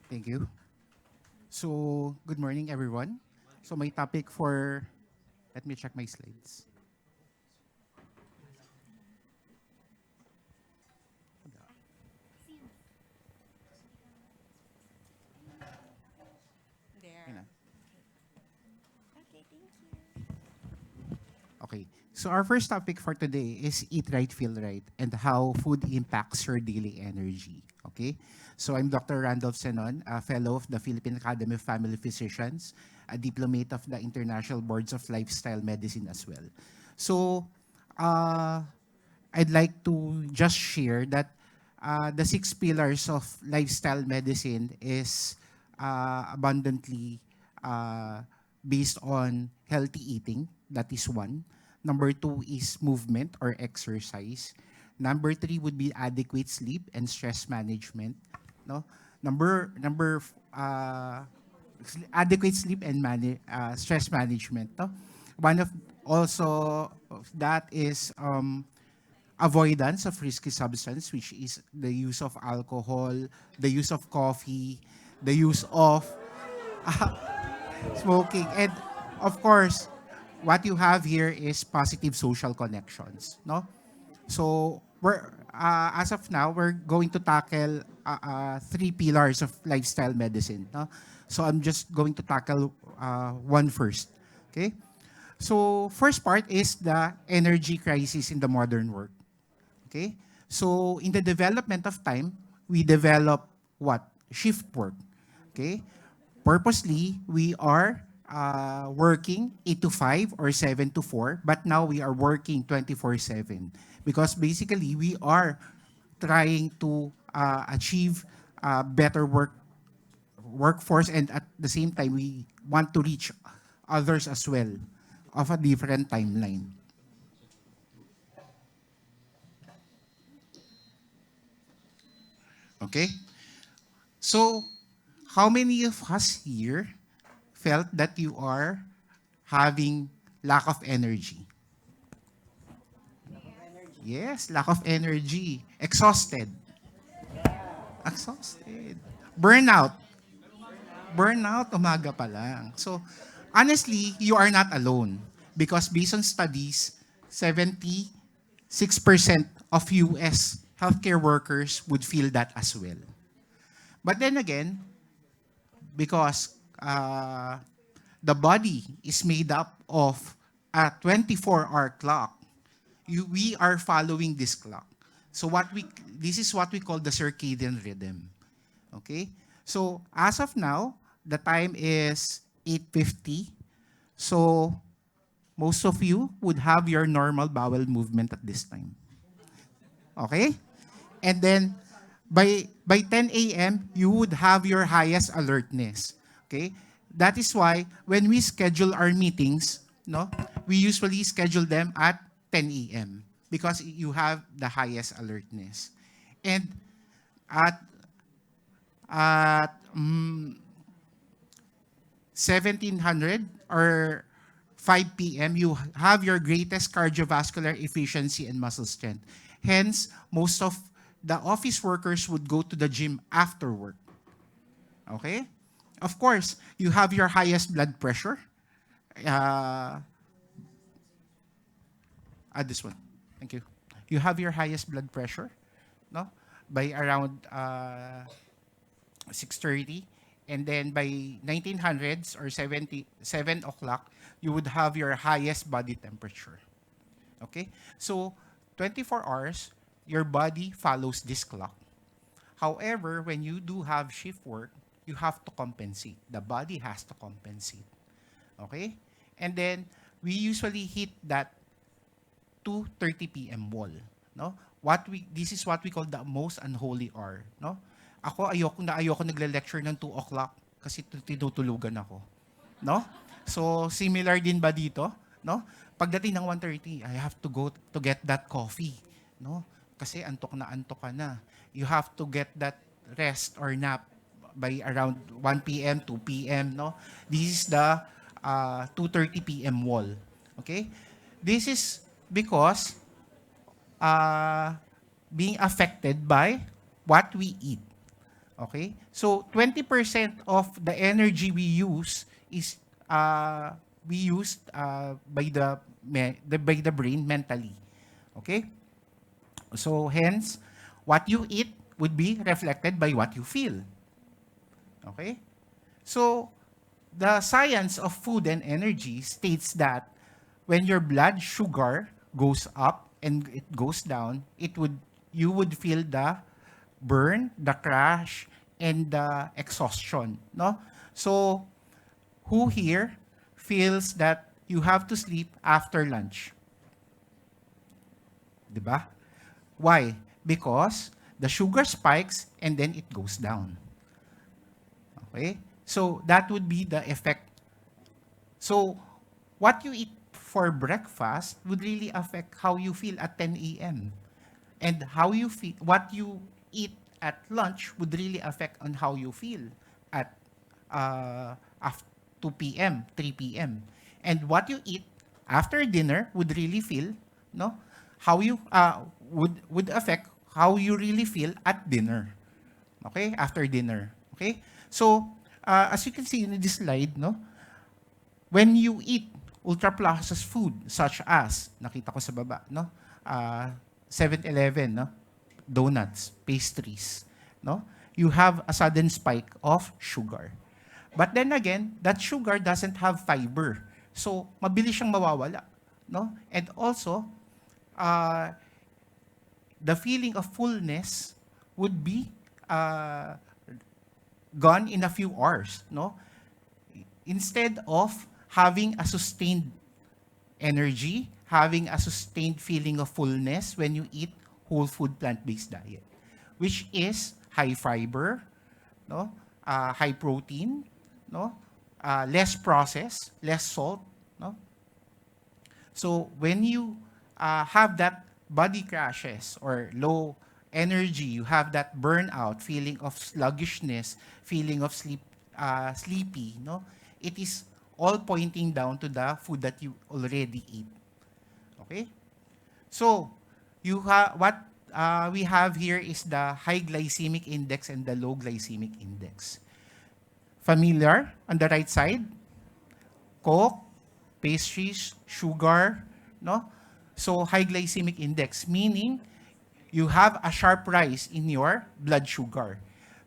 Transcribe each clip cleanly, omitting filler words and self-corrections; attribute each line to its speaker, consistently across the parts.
Speaker 1: Thank you. So, good morning, everyone. So, my topic for, let me check my slides. Yun
Speaker 2: There.
Speaker 1: na.
Speaker 2: Okay, thank you.
Speaker 1: Okay. So, our first topic for today is Eat Right, Feel Right, and how food impacts your daily energy. Okay. So, I'm Dr. Randolph Senon, a fellow of the Philippine Academy of Family Physicians, a diplomate of the International Boards of Lifestyle Medicine as well. So, uh, I'd like to just share that the six pillars of lifestyle medicine is abundantly uh, based on healthy eating. That is one. Number two is movement or exercise. Number three would be adequate sleep and stress management. No, adequate sleep and stress management. No, one of also of that is avoidance of risky substance, which is the use of alcohol, the use of coffee, the use of smoking, and of course, what you have here is positive social connections. No, so we're as of now we're going to tackle three pillars of lifestyle medicine. No, so I'm just going to tackle one first. Okay. So first part is the energy crisis in the modern world. Okay? So in the development of time, we develop what? Shift work. Okay? Purposely, we are working 8 to 5 or 7 to 4, but now we are working 24/7 because basically we are trying to achieve better workforce, and at the same time we want to reach others as well of a different timeline. Okay? So, how many of us here felt that you are having lack of energy? Yes, lack of energy. Exhausted. Exhausted. Burnout. Burnout, umaga pa lang. So, honestly, you are not alone. Because based on studies, 76% of US healthcare workers would feel that as well. But then again, because the body is made up of a 24-hour clock. We are following this clock. So this is what we call the circadian rhythm. Okay? So as of now, the time is 8:50. So most of you would have your normal bowel movement at this time. Okay? And then by 10 a.m., you would have your highest alertness. Okay? That is why when we schedule our meetings, no, we usually schedule them at 10 a.m. because you have the highest alertness. And at at 1700 or 5 p.m., you have your greatest cardiovascular efficiency and muscle strength. Hence, most of the office workers would go to the gym after work. Okay? Of course, you have your highest blood pressure. Uh, this one. Thank you. You have your highest blood pressure, no? By around 6:30, and then by 1900s or 7 o'clock, you would have your highest body temperature. Okay? So, 24 hours, your body follows this clock. However, when you do have shift work, you have to compensate. The body has to compensate. Okay? And then, we usually hit that 2:30 p.m. wall. No? This is what we call the most unholy hour. No? Ayoko nagle-lecture ng 2 o'clock kasi tinutulugan ako. No? So, similar din ba dito? No? Pagdating ng 1:30, I have to go to get that coffee. No? Kasi antok ka na. You have to get that rest or nap by around 1 p.m., 2 p.m. No? This is the 2:30 p.m. wall. Okay? This is because uh, being affected by what we eat. Okay? So 20% of the energy we use is we used by the brain mentally. Okay? So hence, what you eat would be reflected by what you feel. Okay? So the science of food and energy states that when your blood sugar goes up and it goes down, you would feel the burn, the crash, and the exhaustion. No? So who here feels that you have to sleep after lunch? 'Di ba? Why? Because the sugar spikes and then it goes down. Okay? So that would be the effect. So what you eat for breakfast would really affect how you feel at 10 a.m. And how you feel, what you eat at lunch would really affect on how you feel at after 2 p.m., 3 p.m. And what you eat after dinner would really feel, no, how you would affect how you really feel at dinner. Okay, after dinner. Okay, so as you can see in this slide, no, when you eat ultra-processed food such as, nakita ko sa baba, no? 7-Eleven, no? Donuts, pastries, no? You have a sudden spike of sugar. But then again, that sugar doesn't have fiber. So, mabilis siyang mawawala, no? And also, uh, the feeling of fullness would be gone in a few hours, no? Instead of having a sustained energy, having a sustained feeling of fullness when you eat whole food plant-based diet, which is high fiber, no, high protein, no, less processed, less salt, no. So when you have that body crashes or low energy, you have that burnout, feeling of sluggishness, feeling of sleepy, no, it is all pointing down to the food that you already eat. Okay? So, what we have here is the high glycemic index and the low glycemic index. Familiar on the right side? Coke, pastries, sugar, no? So, high glycemic index, meaning you have a sharp rise in your blood sugar.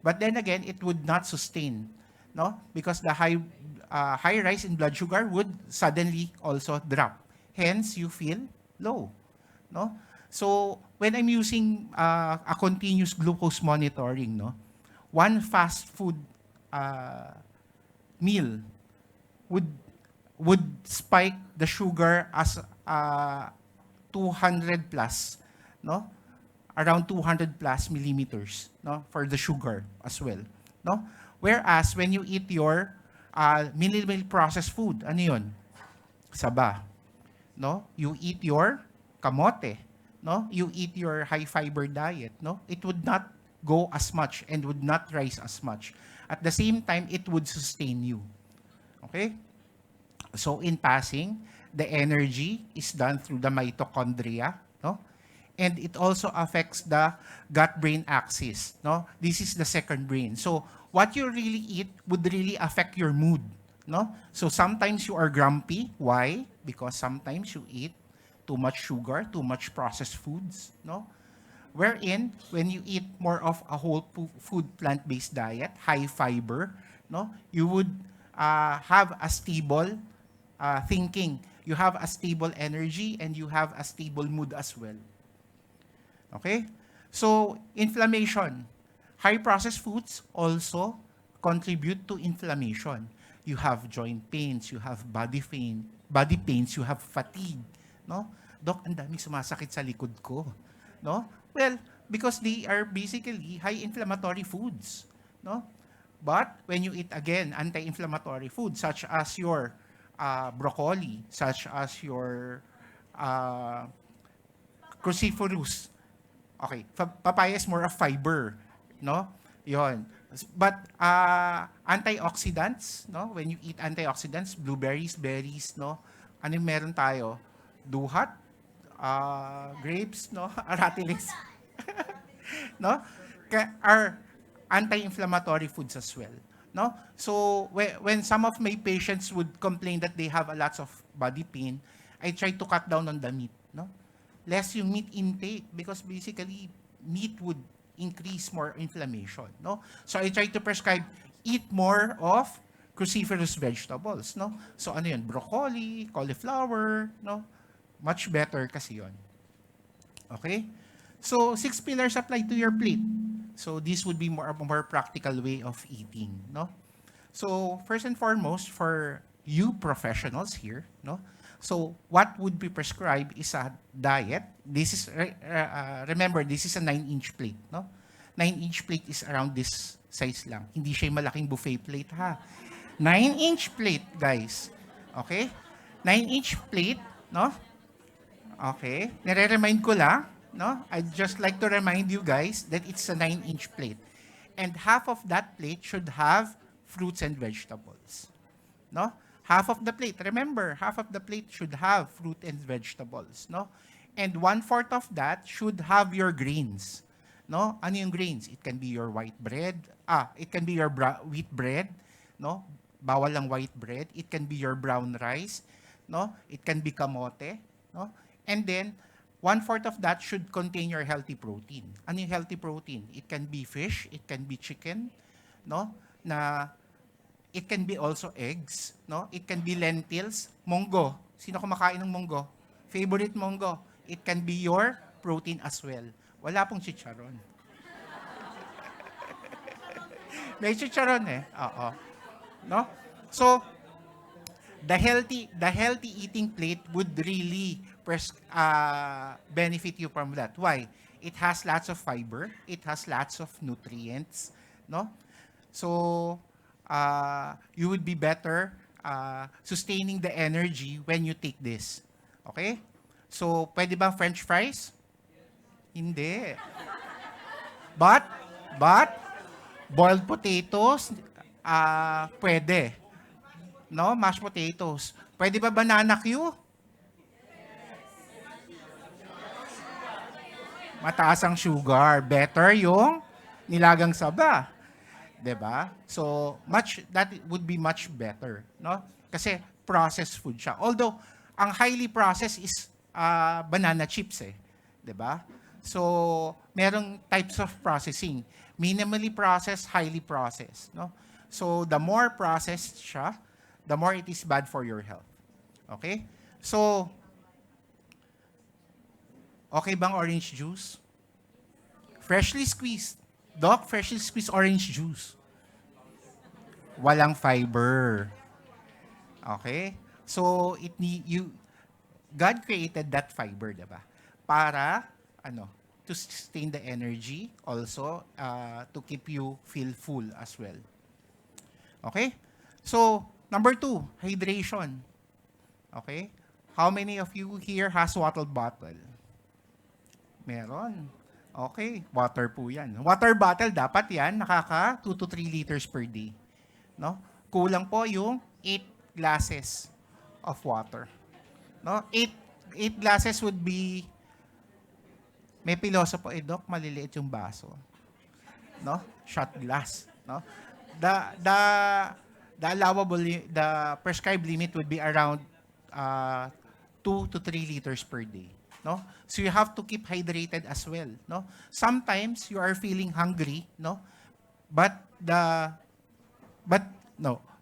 Speaker 1: But then again, it would not sustain, no? Because the high rise in blood sugar would suddenly also drop. Hence, you feel low, no? So when I'm using a continuous glucose monitoring, no, one fast food meal would would spike the sugar as 200 plus, no? Around 200 plus millimeters, no? For the sugar as well, no? Whereas when you eat your minimal processed food, ano yun? Saba, no? You eat your kamote, no? You eat your high fiber diet, no? It would not go as much and would not rise as much. At the same time, it would sustain you. Okay? So in passing, the energy is done through the mitochondria, no? And it also affects the gut-brain axis, no? This is the second brain. So what you really eat would really affect your mood, no? So sometimes you are grumpy. Why? Because sometimes you eat too much sugar, too much processed foods, no? Wherein, when you eat more of a whole food plant-based diet, high fiber, no, you would have a stable thinking. You have a stable energy and you have a stable mood as well. Okay? So, inflammation. High processed foods also contribute to inflammation. You have joint pains, you have body pains, you have fatigue, no? Dok, ang daming sumasakit sa likod ko, no? Well, because they are basically high inflammatory foods, no? But when you eat again anti-inflammatory foods such as your broccoli, such as your uh, cruciferous. Okay, papaya is more of fiber, no? Yon. But antioxidants, no? When you eat antioxidants, blueberries, berries, no? Ano yung meron tayo? Duhat, grapes, no? Aratilis. No? Are anti-inflammatory foods as well. No? So when some of my patients would complain that they have a lots of body pain, I try to cut down on the meat. No? Less yung meat intake because basically meat would increase more inflammation. No? So I try to prescribe eat more of cruciferous vegetables. No? So ano yun? Broccoli, cauliflower, no? Much better kasi yun. Okay? So 6 pillars apply to your plate. So this would be more practical way of eating, no? So first and foremost, for you professionals here, no? So what would be prescribed is a diet. This is remember this is a 9-inch plate, no? 9-inch plate is around this size lang. Hindi siya yung malaking buffet plate ha. 9-inch plate, guys. Okay? 9-inch plate, no? Okay. Nire-remind ko lang, no? I'd just like to remind you guys that it's a 9-inch plate. And half of that plate should have fruits and vegetables. No? Half of the plate, remember, half of the plate should have fruit and vegetables, no? And 1/4 of that should have your grains. No? Ano yung grains? It can be your white bread. It can be your wheat bread, no? Bawal lang white bread. It can be your brown rice, no? It can be kamote, no? And then 1/4 of that should contain your healthy protein. Ano yung healthy protein? It can be fish, it can be chicken, no? It can be also eggs, no? It can be lentils, munggo. Sino kumakain ng munggo? Favorite munggo. It can be your protein as well. Wala pong chicharon. May chicharon eh. Oo. No? So, the healthy eating plate would really benefit you from that. Why? It has lots of fiber. It has lots of nutrients. No? So, you would be better sustaining the energy when you take this. Okay? So, pwede ba French fries? Hindi. But, boiled potatoes, pwede. No? Mashed potatoes. Pwede ba banana Q? Mataas ang sugar. Better yung nilagang saba. 'Di ba? So, that would be much better, no? Kasi processed food siya. Although, ang highly processed is banana chips eh. 'Di ba? So, merong types of processing. Minimally processed, highly processed, no? So, the more processed siya, the more it is bad for your health. Okay? So, okay bang orange juice? Freshly squeezed. Doc, freshly squeezed orange juice. Walang fiber. Okay? So, God created that fiber, diba? Para, to sustain the energy, also, to keep you feel full as well. Okay? So, number 2, hydration. Okay? How many of you here has water bottle? Meron. Okay, water po yan. Water bottle, dapat yan, nakaka 2 to 3 liters per day. No? Kulang po yung 8 glasses of water. No? 8 glasses would be, may piloso po, Doc, maliliit yung baso. No? Shot glass. No? The prescribed limit would be around 2 to 3 liters per day. No? So you have to keep hydrated as well. No? Sometimes you are feeling hungry, no?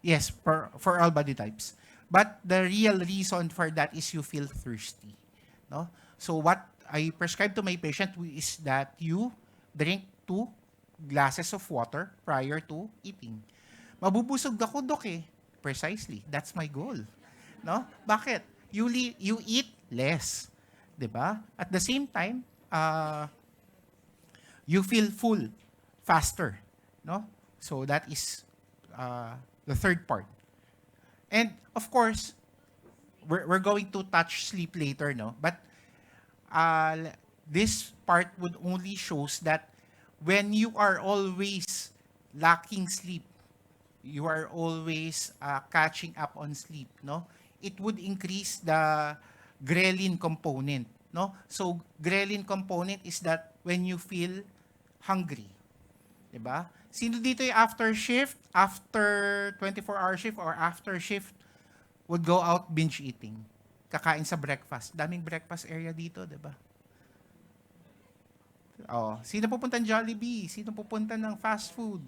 Speaker 1: Yes, for all body types. But the real reason for that is you feel thirsty. No? So what I prescribe to my patient is that you drink 2 glasses of water prior to eating. Mabubusog ako, Dok eh. Precisely. That's my goal. No? Bakit? You eat less. 'Di ba? At the same time, you feel full faster, no? So that is the third part. And of course, we're going to touch sleep later, no? But this part would only shows that when you are always lacking sleep, you are always catching up on sleep, no? It would increase the ghrelin component, no? So ghrelin component is that when you feel hungry, 'di ba? Sino dito yung after shift, after 24-hour shift or after shift would go out binge eating? Kakain sa breakfast. Daming breakfast area dito, di ba? Oh, sino pupunta ng Jollibee? Sino pupunta ng fast food?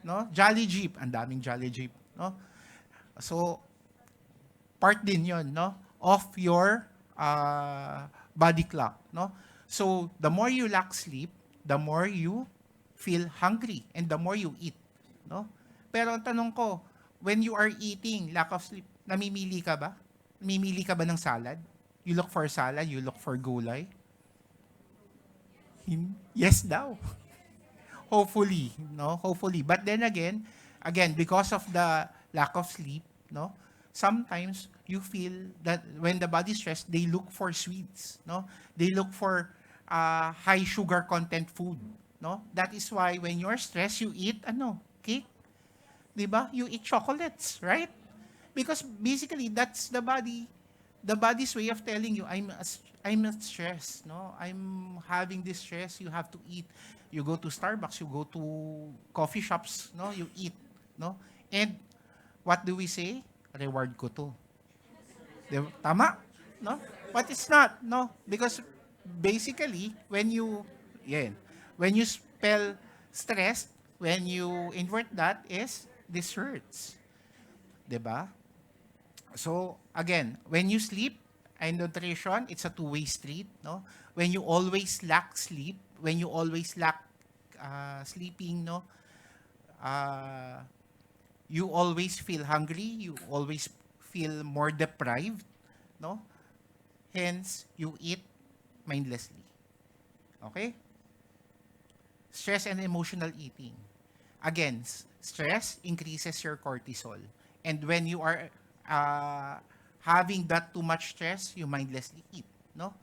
Speaker 1: No? Jolly Jeep, ang daming Jolly Jeep, no? So, part din 'yon, no? Of your body clock, no? So, the more you lack sleep, the more you feel hungry and the more you eat, no? Pero ang tanong ko, when you are eating, lack of sleep, namimili ka ba? Namimili ka ba ng salad? You look for salad, you look for gulay? Yes daw. Hopefully, no? Hopefully. But then again, because of the lack of sleep, no? Sometimes you feel that when the body stressed, they look for sweets, no? They look for high sugar content food, no? That is why when you're stressed, you eat cake, 'di ba? You eat chocolates, right? Because basically that's the body's way of telling you I'm stressed, no? I'm having this stress, you have to eat. You go to Starbucks, you go to coffee shops, no? You eat, no? And what do we say? Reward ko to. Tama? No? But it's not, no? Because basically, when you spell stress, when you invert that is this hurts. 'Di ba? So, again, when you sleep and nutrition, it's a two-way street, no? When you always lack sleep, when you always lack sleeping, no? You always feel hungry, you always feel more deprived, no? Hence, you eat mindlessly. Okay? Stress and emotional eating. Again, stress increases your cortisol. And when you are having that too much stress, you mindlessly eat, no?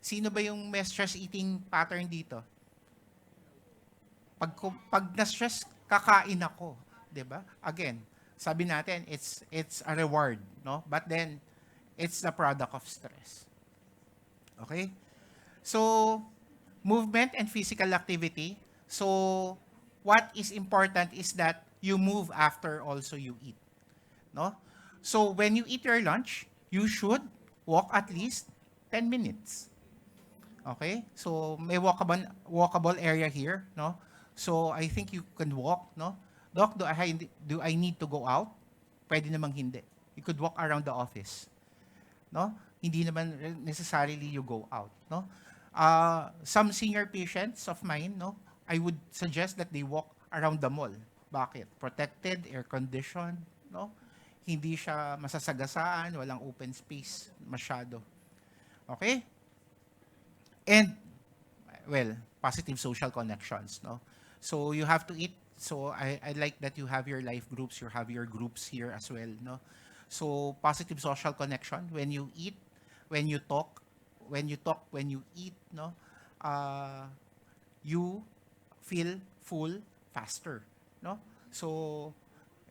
Speaker 1: Sino ba yung may stress eating pattern dito? Pag na-stress, kakain ako, 'di ba? Again, sabi natin it's a reward, no? But then it's the product of stress. Okay? So, movement and physical activity. So, what is important is that you move after also you eat, no? So, when you eat your lunch, you should walk at least 10 minutes. Okay? So, may walkable area here, no? So, I think you can walk, no? Doc, do I need to go out? Pwede namang hindi. You could walk around the office, no? Hindi naman necessarily you go out, no? Some senior patients of mine, no? I would suggest that they walk around the mall. Bakit? Protected, air-conditioned, no? Hindi siya masasagasaan, walang open space masyado. Okay? And, well, positive social connections, no? So, you have to eat. So, I like that you have your life groups, you have your groups here as well, no? So, positive social connection. When you eat, when you talk, when you eat, no? You feel full faster, no? So,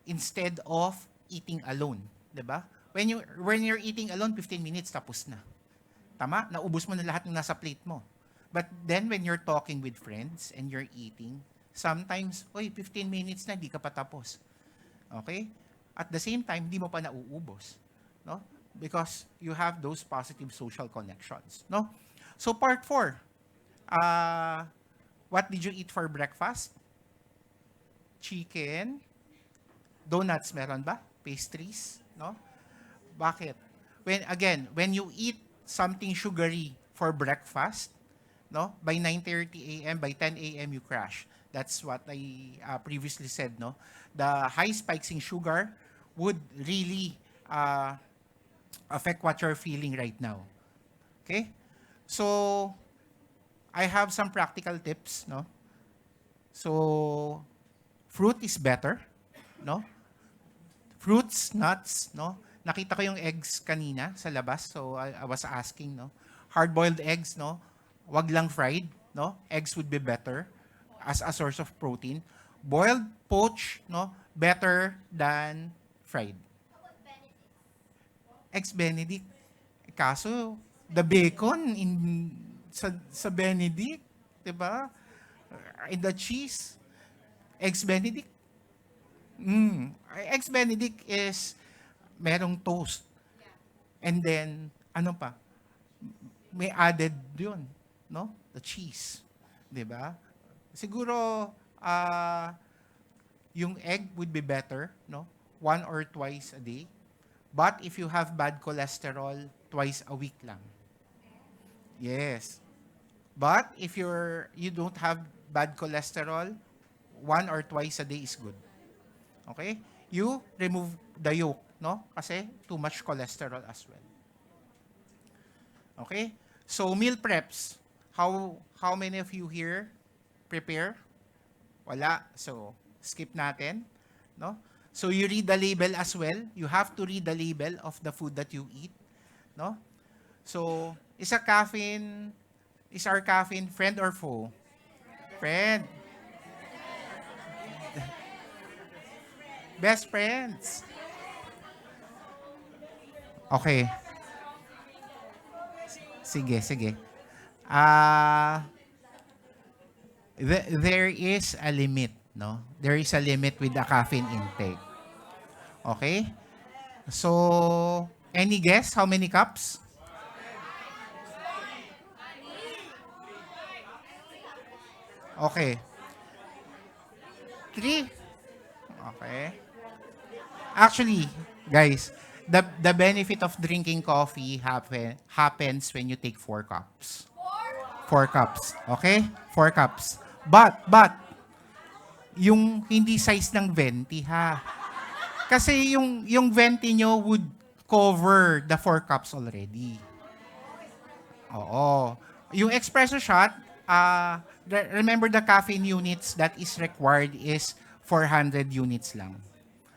Speaker 1: instead of eating alone, 'di ba? When you're eating alone, 15 minutes tapos na. Tama? Naubos mo na lahat ng nasa plate mo. But then when you're talking with friends and you're eating, sometimes, 15 minutes na, di ka pa tapos. Okay? At the same time, di mo pa nauubos. No? Because you have those positive social connections. No? So part 4, what did you eat for breakfast? Chicken. Donuts, meron ba? Pastries? No? Bakit? When you eat something sugary for breakfast, no? By 9:30 a.m., by 10 a.m. you crash. That's what I previously said, no? The high spikes in sugar would really affect what you're feeling right now. Okay? So, I have some practical tips, no? So, fruit is better, no? Fruits, nuts, no? Nakita ko yung eggs kanina sa labas, so I was asking, no? Hard-boiled eggs, no? Wag lang fried, no? Eggs would be better as a source of protein. Boiled, poached, no? Better than fried. Eggs Benedict. Kaso, the bacon sa Benedict, 'di ba? And the cheese. Eggs Benedict. Eggs Benedict is merong toast. And then, ano pa? May added yun, no? The cheese. 'Di ba? Siguro, yung egg would be better, no? 1 or 2 a day. But if you have bad cholesterol, twice a week lang. Yes. But if you don't have bad cholesterol, 1 or 2 a day is good. Okay? You remove the yolk, no? Kasi too much cholesterol as well. Okay? So meal preps. How many of you here prepare? Wala. So skip natin, no? So you read the label as well. You have to read the label of the food that you eat, no? So is our caffeine friend or foe? Friend. Best friends. Okay. Sige, sige. Ah, there is a limit, no? There is a limit with the caffeine intake. Okay? So, any guess how many cups? Okay. 3? Okay. Actually, guys, the benefit of drinking coffee happens when you take 4 cups. 4 cups. Okay? 4 cups. But, yung hindi size ng venti ha. Kasi yung venti nyo would cover the 4 cups already. Oo. Yung espresso shot, remember the caffeine units that is required is 400 units lang.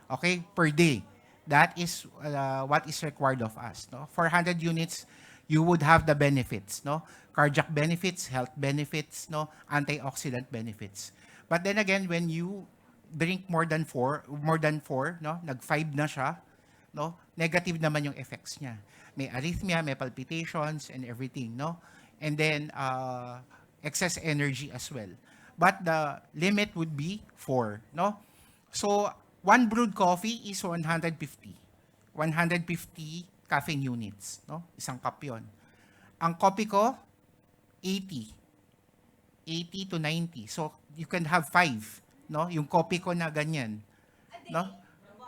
Speaker 1: Okay? Per day. That is what is required of us. No? 400 units, you would have the benefits. No? Cardiac benefits, health benefits, no? Antioxidant benefits. But then again, when you drink more than 4, no? Nag-5 na siya, no? Negative naman yung effects niya. May arrhythmia, may palpitations, and everything, no? And then, excess energy as well. But the limit would be 4, no? So, 1 brewed coffee is 150. 150 caffeine units, no? Isang cup yun. Ang coffee ko, 80. 80 to 90. So, you can have 5, no? Yung coffee ko na ganyan. No?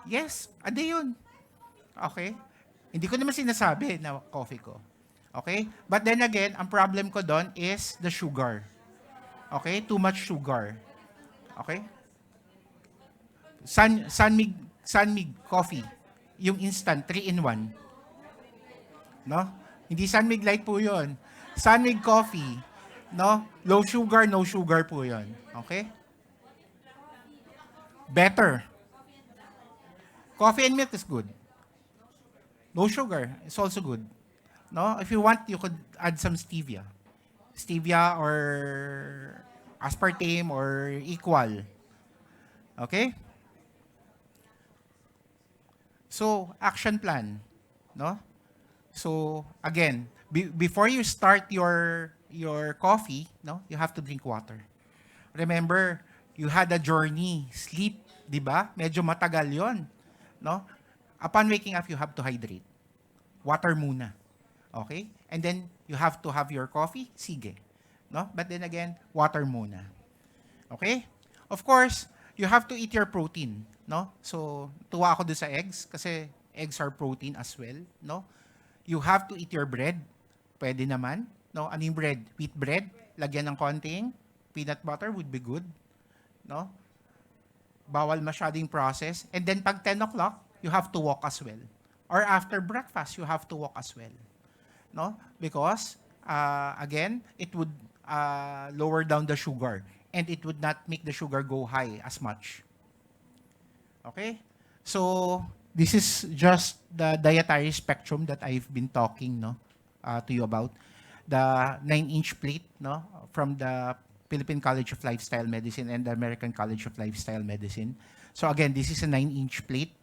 Speaker 1: Yes, a day yun. Okay? Hindi ko naman sinasabi na coffee ko. Okay? But then again, ang problem ko doon is the sugar. Okay? Too much sugar. Okay? Sunmig coffee. Yung instant, 3-in-1. No? Hindi Sunmig Light po yun. Sunmig coffee. No? Low sugar, no sugar po yun. Okay? Better. Coffee and milk is good. No sugar is also good. No? If you want, you could add some stevia. Stevia or aspartame or equal. Okay? So, action plan. No? So, again, before you start your coffee, no, you have to drink water. Remember, you had a journey, sleep, di ba? Medyo matagal yon, no? Upon waking up, you have to hydrate. Water muna. Okay? And then, you have to have your coffee, sige. No? But then again, water muna. Okay? Of course, you have to eat your protein. No? So, tuwa ako doon sa eggs kasi eggs are protein as well. No? You have to eat your bread. Pwede naman. No? Ano yung bread? Wheat bread. Lagyan ng konting peanut butter would be good. No? Bawal masyadong process. And then pag 10 o'clock, you have to walk as well. Or after breakfast, you have to walk as well. No? Because, again, it would lower down the sugar. And it would not make the sugar go high as much. Okay? So, this is just the dietary spectrum that I've been talking to you about. The 9-inch plate from the Philippine College of Lifestyle Medicine and the American College of Lifestyle Medicine. So again, this is a 9-inch plate,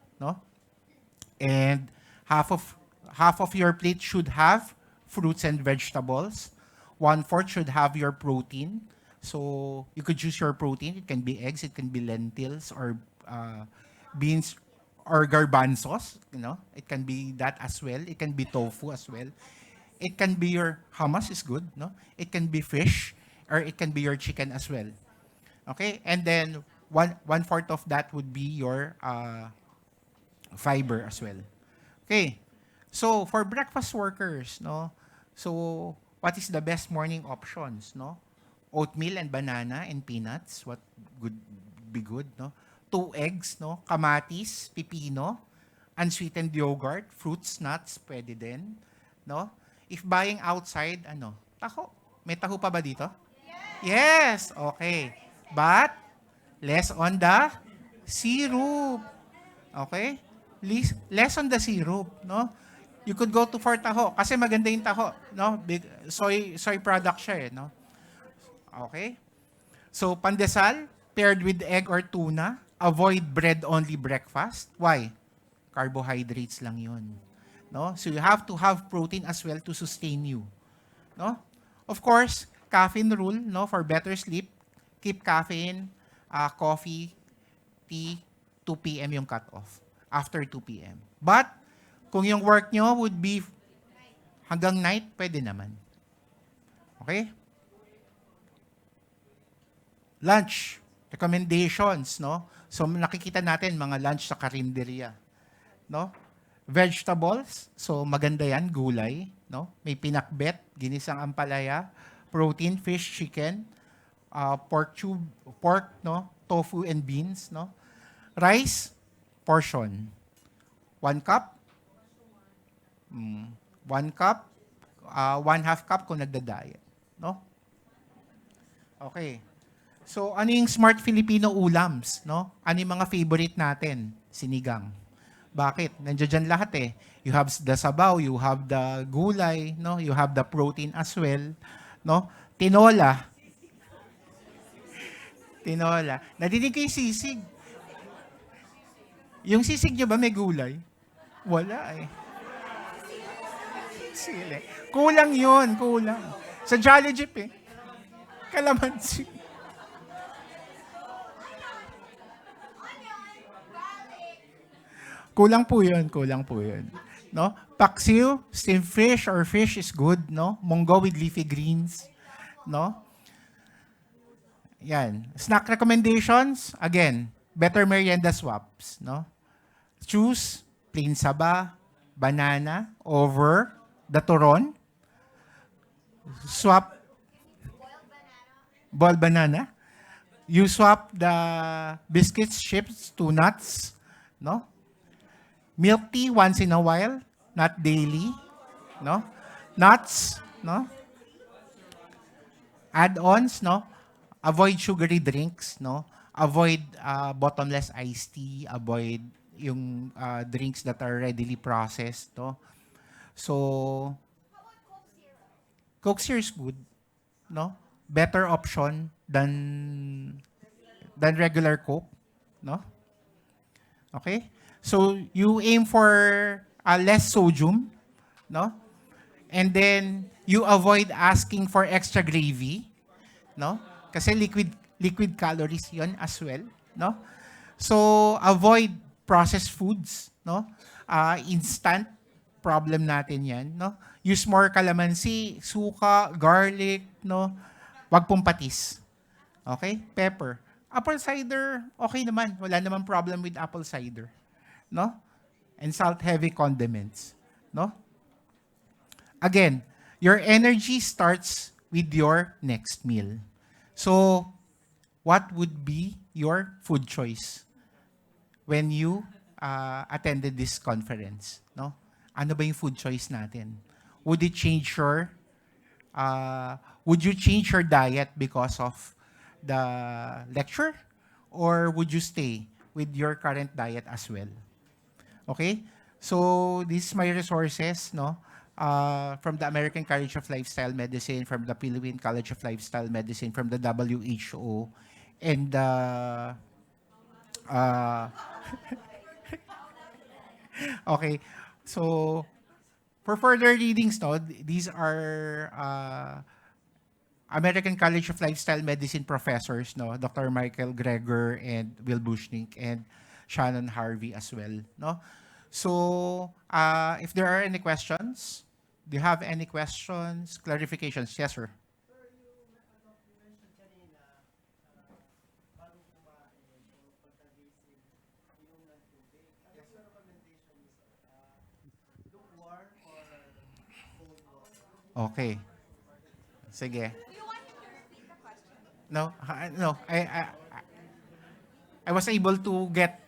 Speaker 1: and half of your plate should have fruits and vegetables. 1/4 should have your protein. So you could choose your protein. It can be eggs, it can be lentils or beans or garbanzos. It can be that as well. It can be tofu as well. It can be your hummus is good. No, it can be fish or it can be your chicken as well. Okay, and then one fourth of that would be your fiber as well. Okay. So for breakfast workers, no. So what is the best morning options, no? Oatmeal and banana and peanuts, what would be good, no? Two eggs, no? Kamatis, pipino, unsweetened yogurt, fruits, nuts, pwede din, no? If buying outside, ano? Taho. May taho pa ba dito? Yes, okay. But less on the syrup. Okay? Less on the syrup, no? You could go to for taho kasi maganda yung taho, no? Big soy product siya, no? Okay? So pandesal paired with egg or tuna, avoid bread only breakfast. Why? Carbohydrates lang 'yun. No? So you have to have protein as well to sustain you, no? Of course, caffeine rule, no, for better sleep, keep caffeine, coffee, tea, 2 p.m. yung cut-off. After 2 p.m. But, kung yung work nyo would be hanggang night, pwede naman. Okay? Lunch. Recommendations, no? So, nakikita natin mga lunch sa karinderya. No? Vegetables. So, maganda yan. Gulay. No? May pinakbet, ginisang ampalaya, protein, fish, chicken, pork, no? Tofu and beans, no? Rice, portion. 1 cup. 1 cup. 1/2 cup kung nagda-diet. No? Okay. So, ano yung smart Filipino ulams? No? Ano yung mga favorite natin? Sinigang. Bakit? Nandiyan dyan lahat eh. You have the sabaw, you have the gulay, no? You have the protein as well. No? Tinola. Tinola. Nadinig ko yung sisig. Yung sisig nyo ba may gulay? Wala eh. Sili. Kulang yun, kulang. Sa Jolly Jeep eh. Kalamansi. Kulang po yun, kulang po yun. No? Paksiw, steamed fish or fish is good, no? Munggo with leafy greens, no? Yan. Snack recommendations, again, better merienda swaps, no? Choose plain saba, banana over the turon. Swap boiled banana. You swap the biscuits, chips to nuts, no? Milk tea once in a while, not daily, no? Nuts, no? Add-ons, no? Avoid sugary drinks, no? Avoid bottomless iced tea, avoid yung drinks that are readily processed, no? So Coke Zero is good, no? Better option than regular Coke, no? Okay? So you aim for less sodium, no? And then you avoid asking for extra gravy, no? Kasi liquid calories 'yon as well, no? So avoid processed foods, no? Instant problem natin 'yan, no? Use more calamansi, suka, garlic, no? Wag pong patis. Okay? Pepper. Apple cider, okay naman. Wala naman problem with apple cider. No? And salt-heavy condiments. No? Again, your energy starts with your next meal. So, what would be your food choice when you attended this conference? No? Ano ba yung food choice natin? Would it change your would you change your diet because of the lecture, or would you stay with your current diet as well? Okay? So, this is my resources, no? From the American College of Lifestyle Medicine, from the Philippine College of Lifestyle Medicine, from the WHO, and okay. So, for further readings, no, these are American College of Lifestyle Medicine professors, no, Dr. Michael Greger and Will Bushnick and Shannon Harvey as well, no. So, if there are any questions, do you have any questions, clarifications? Yes, sir. Okay. Sige. No, no. I was able to get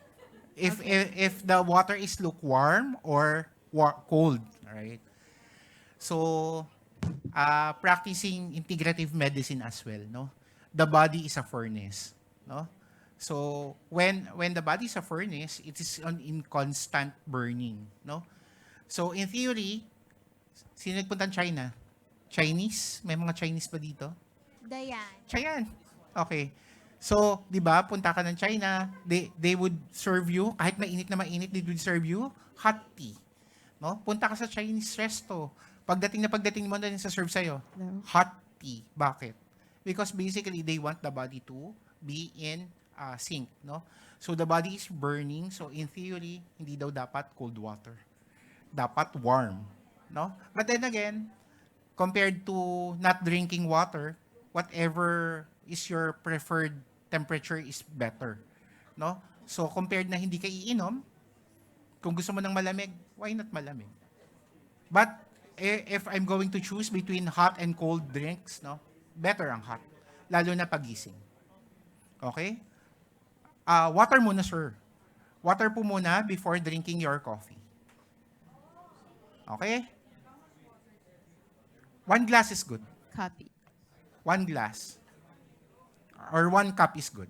Speaker 1: if the water is lukewarm or cold, all right? So, practicing integrative medicine as well, no? The body is a furnace, no? So, when the body is a furnace, it is in constant burning, no? So, in theory, sino nagpunta ng China? Chinese? May mga Chinese ba dito?
Speaker 2: Dayan.
Speaker 1: China. Okay. So, 'di ba, punta ka ng China, they would serve you kahit mainit na mainit, they would serve you hot tea. No? Punta ka sa Chinese resto. Pagdating mo na sa serve sa'yo,
Speaker 2: No.
Speaker 1: hot tea. Bakit? Because basically, they want the body to be in sync. No? So, the body is burning. So, in theory, hindi daw dapat cold water. Dapat warm. No? But then again, compared to not drinking water, whatever is your preferred temperature is better. No? So, compared na hindi ka iinom, kung gusto mo ng malamig, why not malamig? But if I'm going to choose between hot and cold drinks, no, better ang hot. Lalo na pagising. Okay? Water muna, sir. Water po muna before drinking your coffee. Okay? 1 glass is good.
Speaker 2: Copy.
Speaker 1: 1 glass. Or 1 cup is good.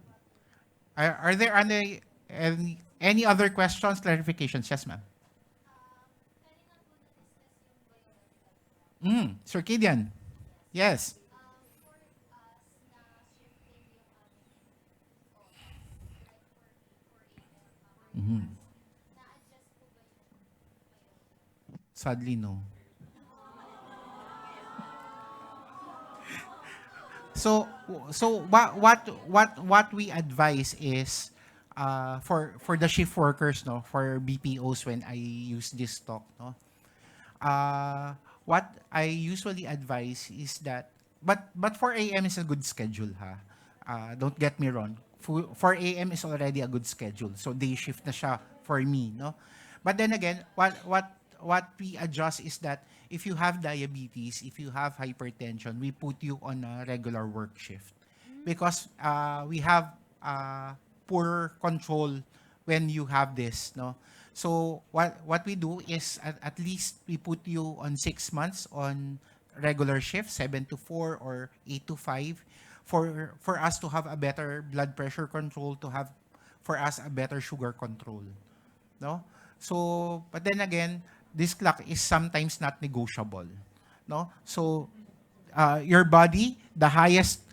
Speaker 1: Are there any other questions, clarifications? Yes, ma'am. Circadian. Yes. Sadly, no. So what we advise is for the shift workers, no, for BPOs when I use this talk, no. What I usually advise is that but 4 a.m. is a good schedule, ha. Don't get me wrong. 4 a.m. is already a good schedule. So day shift na siya for me, no. But then again, what we adjust is that if you have diabetes, if you have hypertension, we put you on a regular work shift because we have poor control when you have this, no. So what we do is at least we put you on 6 months on regular shift, 7 to 4 or 8 to 5, for us to have a better blood pressure control, to have for us a better sugar control, no. So but then again, this clock is sometimes not negotiable, no. So your body, the highest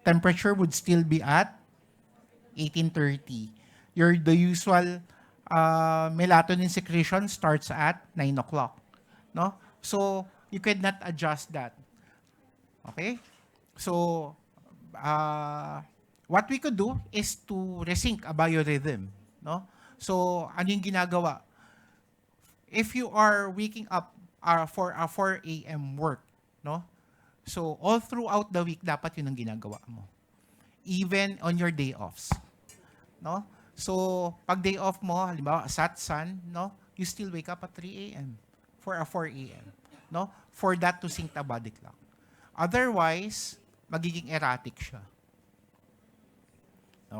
Speaker 1: temperature would still be at 1830. The usual melatonin secretion starts at 9 o'clock. No? So, you cannot adjust that. Okay? So, what we could do is to resync a biorhythm. No? So, ano yung ginagawa? If you are waking up for a 4 a.m. work, no? So, all throughout the week, dapat yun ang ginagawa mo. Even on your day offs. No? So, pag day off mo, halimbawa, Satsan, no? You still wake up at 3 a.m. for a 4 a.m. No? For that to sync the body clock. Otherwise, magiging erratic siya.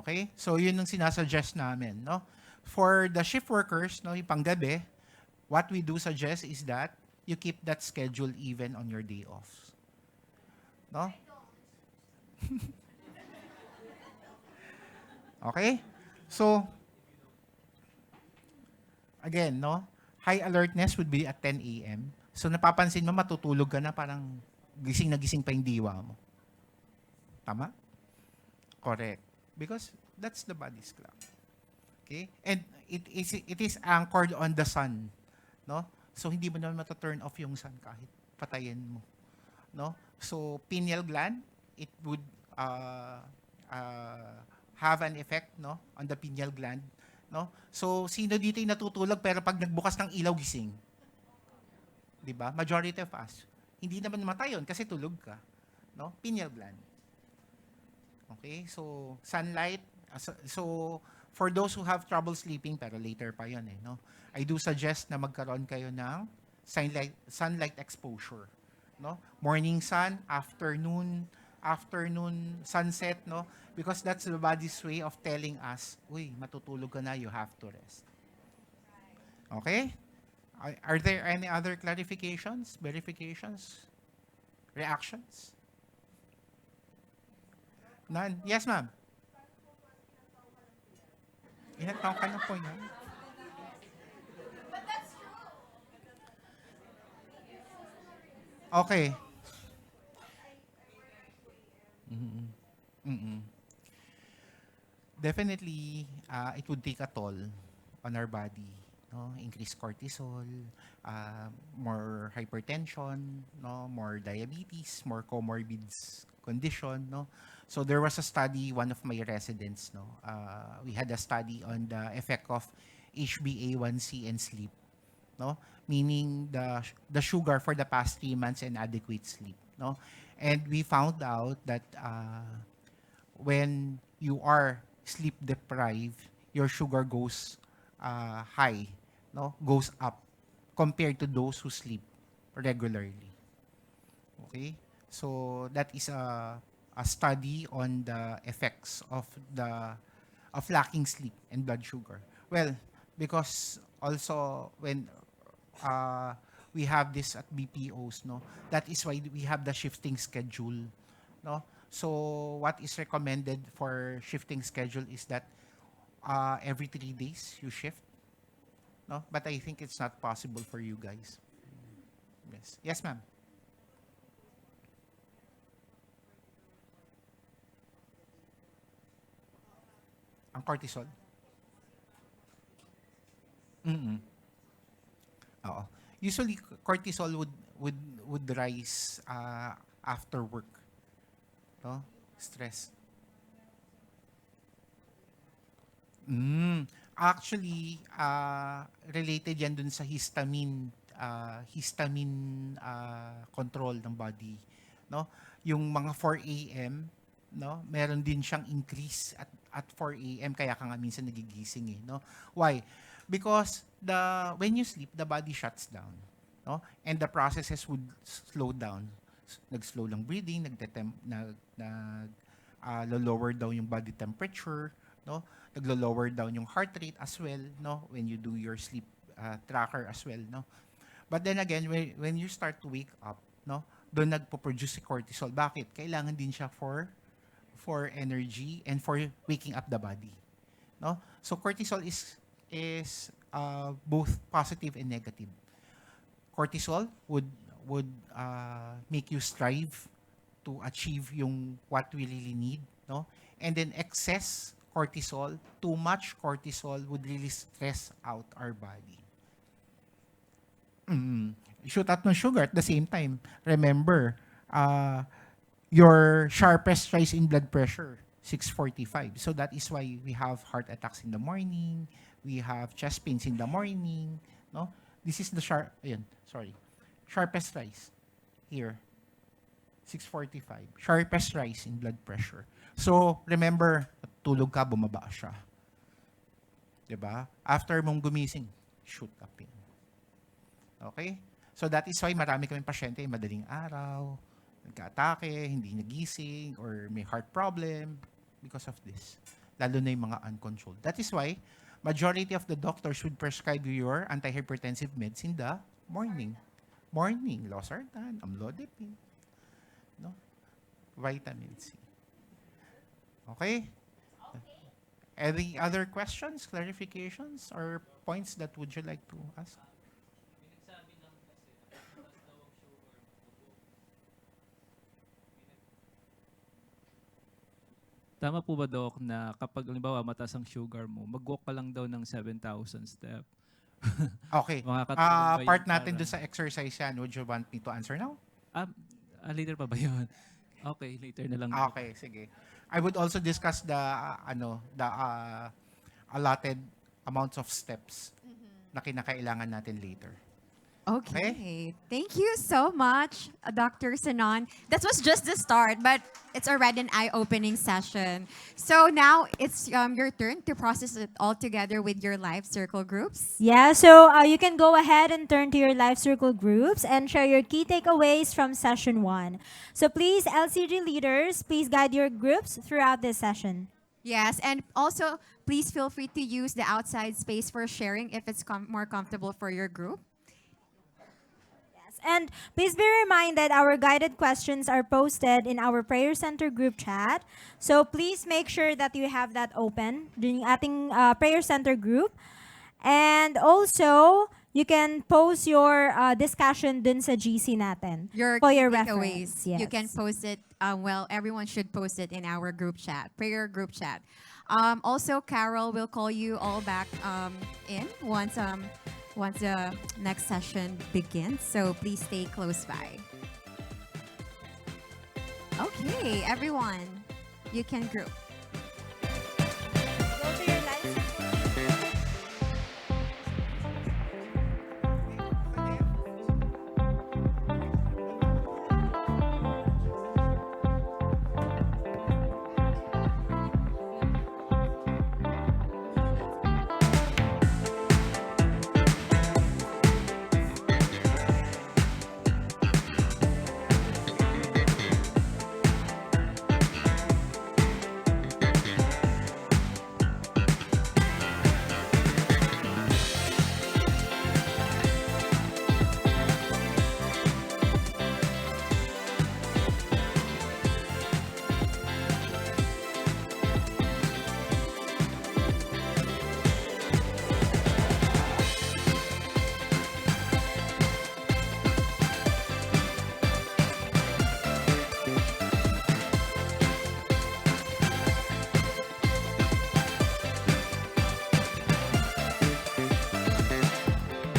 Speaker 1: Okay? So, yun ang sinasuggest namin, no? For the shift workers, no, yung panggabi, what we do suggest is that you keep that schedule even on your day offs. No? Okay? So, again, no? High alertness would be at 10 a.m. So, napapansin mo, matutulog ka na, parang gising na gising pa yung diwa mo. Tama? Correct. Because that's the body's clock. Okay? And it is anchored on the sun. No? So, hindi mo naman mata-turn off yung sun kahit patayin mo. No? So pineal gland, it would uh, uh, have an effect, no, on the pineal gland, no? So sino dito yung natutulog pero pag nagbukas ng ilaw gising? 'Di ba? Majority of us. Hindi naman matay yun kasi tulog ka, no? Pineal gland. Okay? So sunlight, so for those who have trouble sleeping, pero later pa yun eh, no? I do suggest na magkaroon kayo ng sunlight exposure, no? Morning sun, afternoon sunset, no? Because that's the body's way of telling us, uy, matutulog ka na, you have to rest. Okay? Are there any other clarifications, verifications, reactions? None? Yes, ma'am. Ilan taong ka na po yan? Okay. Mm-mm. Definitely, it would take a toll on our body. No? Increased cortisol, more hypertension, no? More diabetes, more comorbid condition. No? So there was a study, one of my residents, no? We had a study on the effect of HbA1c and sleep. No? Meaning the sugar for the past 3 months and adequate sleep. No? And we found out that when you are sleep deprived, your sugar goes high, no? Goes up compared to those who sleep regularly. Okay? So that is a study on the effects of lacking sleep and blood sugar. Well, because also when we have this at BPOs, no, that is why we have the shifting schedule, no. So what is recommended for shifting schedule is that every 3 days you shift, no. But I think it's not possible for you guys. Yes, yes, ma'am. Ang cortisol. Mm-mm. Oo. Usually cortisol would rise after work, no? Stress. Actually, related yan dun sa histamine control ng body, no? Yung mga 4 AM, no? Meron din siyang increase at 4 AM kaya ka nga minsan nagigising eh, no? Why? Because when you sleep, the body shuts down, no? And the processes would slow down. Nag-slow lang breathing, lower down yung body temperature, no? Naglo-lower down yung heart rate as well, no? When you do your sleep tracker as well, no? But then again, when you start to wake up, no? Doon nagpo-produce si cortisol. Bakit? Kailangan din siya for energy and for waking up the body, no? So cortisol is both positive and negative. Cortisol would make you strive to achieve yung what we really need, no? And then excess cortisol, too much cortisol would really stress out our body. Shoot out ng sugar at the same time. Remember, your sharpest rise in blood pressure, 645. So that is why we have heart attacks in the morning, we have chest pains in the morning, no? This is the sharpest rise here, 645. Sharpest rise in blood pressure. So, remember, tulog ka, bumaba siya. 'Di ba? After mong gumising, shoot up yun. Okay? So that is why marami kaming pasyente madaling araw, nagka-atake, hindi nagising, or may heart problem because of this. Lalo na yung mga uncontrolled. That is why majority of the doctors would prescribe you your antihypertensive meds in the morning. Morning, losartan, amlodipine, no? Vitamin C. Okay? Any other questions, clarifications, or points that would you like to ask?
Speaker 3: Tama po ba, Doc, na kapag halimbawa mataas ang sugar mo, mag-walk ka lang daw ng 7,000 step?
Speaker 1: Okay.
Speaker 3: Makakatulong ba yun
Speaker 1: Part natin
Speaker 3: para-
Speaker 1: dun sa exercise yan. Would you want me to answer now?
Speaker 3: Ah, Later pa ba yun? Okay, later na lang.
Speaker 1: Okay, sige. I would also discuss the allotted amounts of steps na kinakailangan natin later.
Speaker 2: Okay. Thank you so much, Dr. Sanon. That was just the start, but it's already an eye-opening session. So now it's your turn to process it all together with your life circle groups.
Speaker 4: Yeah, so you can go ahead and turn to your life circle groups and share your key takeaways from session 1. So please, LCG leaders, please guide your groups throughout this session.
Speaker 2: Yes, and also please feel free to use the outside space for sharing if it's more comfortable for your group.
Speaker 4: And please be reminded our guided questions are posted in our Prayer Center group chat. So please make sure that you have that open during ating Prayer Center group. And also, you can post your discussion dun sa GC natin
Speaker 2: Your
Speaker 4: for your
Speaker 2: takeaways.
Speaker 4: reference. Yes.
Speaker 2: You can post it. Everyone should post it in our group chat, prayer group chat. Also, Carol will call you all back in once the next session begins. So please stay close by. Okay, everyone, you can group.